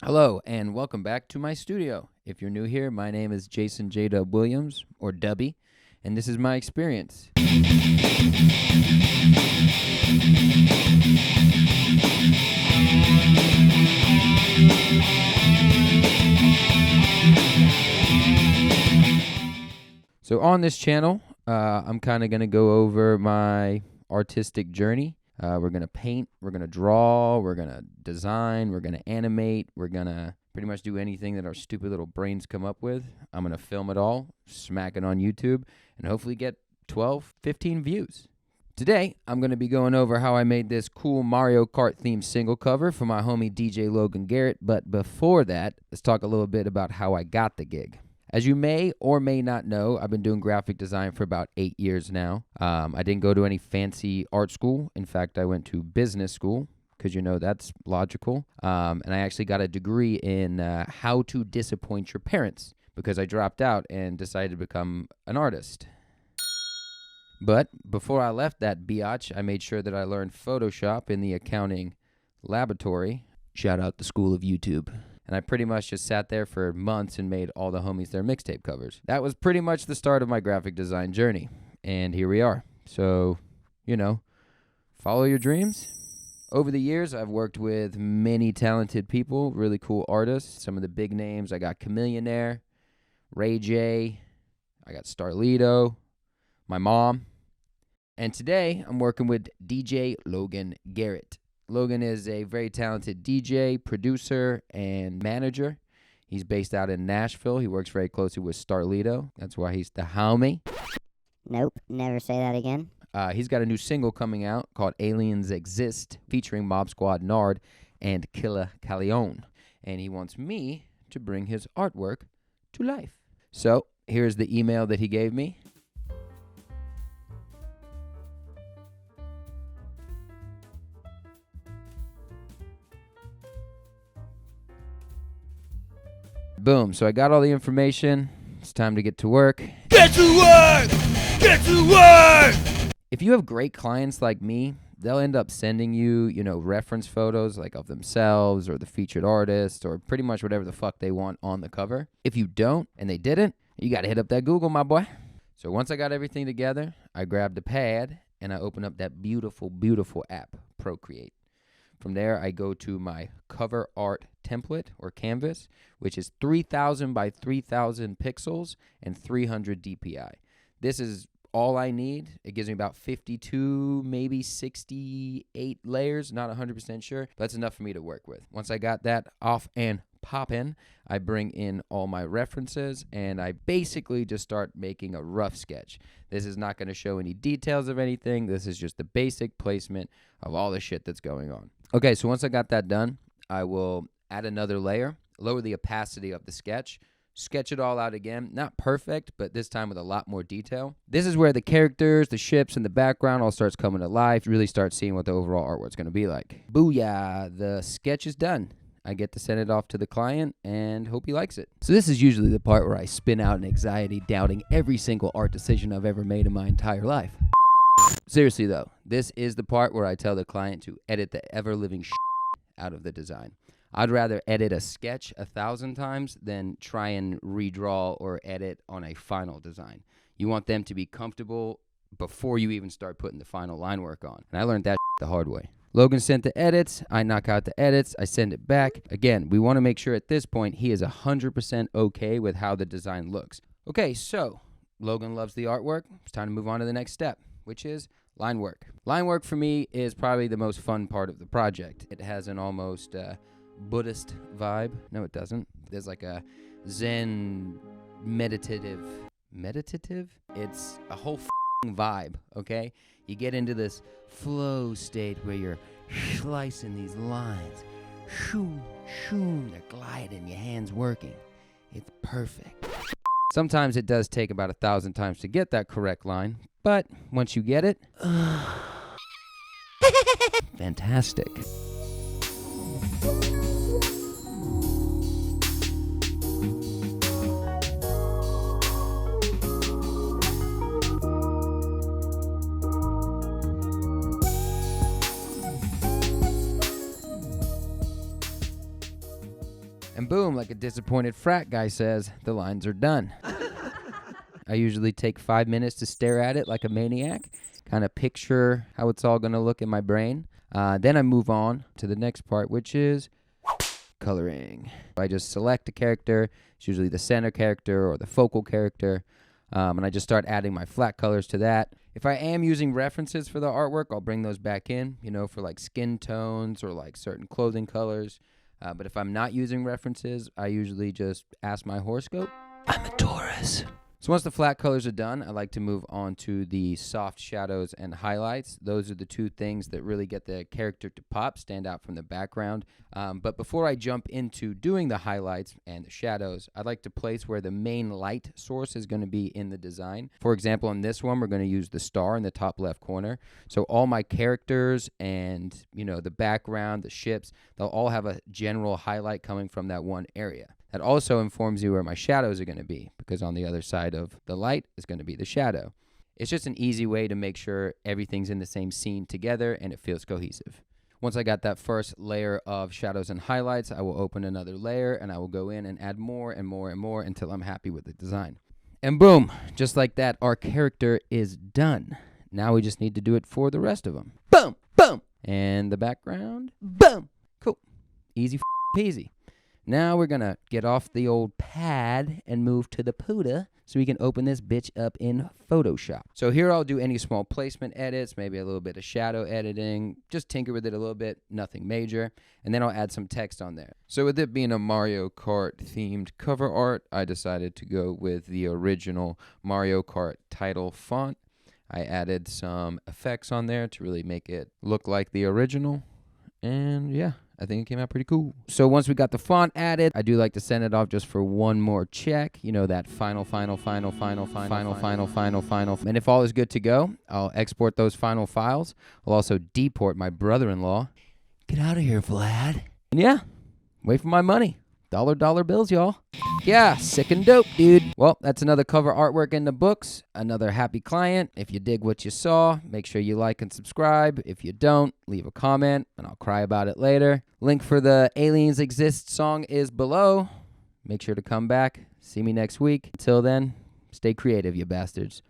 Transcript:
Hello, and welcome back to my studio. If you're new here, my name is Jason J. Dub Williams, or Dubby, and this is my experience. So on this channel, I'm kind of going to go over my artistic journey. We're going to paint, we're going to draw, we're going to design, we're going to animate, we're going to pretty much do anything that our stupid little brains come up with. I'm going to film it all, smack it on YouTube, and hopefully get 12, 15 views. Today, I'm going to be going over how I made this cool Mario Kart themed single cover for my homie DJ Logan Garrett, but before that, let's talk a little bit about how I got the gig. As you may or may not know, I've been doing graphic design for about 8 years now. I didn't go to any fancy art school. In fact, I went to business school because, that's logical. And I actually got a degree in how to disappoint your parents because I dropped out and decided to become an artist. But before I left that biatch, I made sure that I learned Photoshop in the accounting laboratory. Shout out the School of YouTube. And I pretty much just sat there for months and made all the homies their mixtape covers. That was pretty much the start of my graphic design journey. And here we are. So, follow your dreams. Over the years, I've worked with many talented people, really cool artists. Some of the big names, I got Chameleonaire, Ray J, I got Starlito, my mom. And today, I'm working with DJ Logan Garrett. Logan is a very talented DJ, producer, and manager. He's based out in Nashville. He works very closely with Starlito. That's why he's the homie. Nope, never say that again. He's got a new single coming out called Aliens Exist, featuring Mob Squad Nard and Killa Callejon. And he wants me to bring his artwork to life. So here's the email that he gave me. Boom. So I got all the information. It's time to get to work. Get to work! Get to work! If you have great clients like me, they'll end up sending you, reference photos like of themselves or the featured artist or pretty much whatever the fuck they want on the cover. If you don't and they didn't, you got to hit up that Google, my boy. So once I got everything together, I grabbed a pad and I opened up that beautiful, beautiful app, Procreate. From there, I go to my cover art template or canvas, which is 3,000 by 3,000 pixels and 300 DPI. This is all I need. It gives me about 52, maybe 68 layers, not 100% sure, but that's enough for me to work with. Once I got that off and poppin', I bring in all my references and I basically just start making a rough sketch. This is not going to show any details of anything. This is just the basic placement of all the shit that's going on. Okay, so once I got that done, I will add another layer, lower the opacity of the sketch, sketch it all out again. Not perfect, but this time with a lot more detail. This is where the characters, the ships, and the background all starts coming to life. You really start seeing what the overall artwork's going to be like. Booyah, the sketch is done. I get to send it off to the client and hope he likes it. So this is usually the part where I spin out in anxiety, doubting every single art decision I've ever made in my entire life. Seriously though, this is the part where I tell the client to edit the ever-living out of the design. I'd rather edit a sketch 1,000 times than try and redraw or edit on a final design. You want them to be comfortable before you even start putting the final line work on. And I learned that the hard way. Logan sent the edits, I knock out the edits, I send it back. Again, we want to make sure at this point he is 100% okay with how the design looks. Okay, so Logan loves the artwork. It's time to move on to the next step, which is line work. Line work for me is probably the most fun part of the project. It has an almost Buddhist vibe. No, it doesn't. There's like a Zen meditative. It's a whole vibe, okay? You get into this flow state where you're slicing these lines. Shoo, shoo, they're gliding, your hands working. It's perfect. Sometimes it does take about 1,000 times to get that correct line, but once you get it, fantastic. And boom, like a disappointed frat guy says, the lines are done. I usually take 5 minutes to stare at it like a maniac, kind of picture how it's all going to look in my brain. Then I move on to the next part, which is coloring. I just select a character. It's usually the center character or the focal character. And I just start adding my flat colors to that. If I am using references for the artwork, I'll bring those back in, for like skin tones or like certain clothing colors. But if I'm not using references, I usually just ask my horoscope. I'm a Taurus. So once the flat colors are done, I like to move on to the soft shadows and highlights. Those are the two things that really get the character to pop, stand out from the background. But before I jump into doing the highlights and the shadows, I'd like to place where the main light source is going to be in the design. For example, in this one, we're going to use the star in the top left corner. So all my characters and, the background, the ships, they'll all have a general highlight coming from that one area. That also informs you where my shadows are going to be, because on the other side of the light is going to be the shadow. It's just an easy way to make sure everything's in the same scene together and it feels cohesive. Once I got that first layer of shadows and highlights, I will open another layer and I will go in and add more and more and more until I'm happy with the design. And boom, just like that, our character is done. Now we just need to do it for the rest of them. Boom, boom. And the background, boom. Cool. Easy peasy. Now we're going to get off the old pad and move to the Puda so we can open this bitch up in Photoshop. So here I'll do any small placement edits, maybe a little bit of shadow editing, just tinker with it a little bit, nothing major, and then I'll add some text on there. So with it being a Mario Kart themed cover art, I decided to go with the original Mario Kart title font. I added some effects on there to really make it look like the original, and yeah. I think it came out pretty cool. So once we got the font added, I do like to send it off just for one more check. That final. And if all is good to go, I'll export those final files. I'll also deport my brother-in-law. Get out of here, Vlad. And yeah, wait for my money. Dollar bills, y'all. Yeah, sick and dope, dude. Well, that's another cover artwork in the books. Another happy client. If you dig what you saw, make sure you like and subscribe. If you don't, leave a comment, and I'll cry about it later. Link for the Aliens Exist song is below. Make sure to come back. See me next week. Until then, stay creative, you bastards.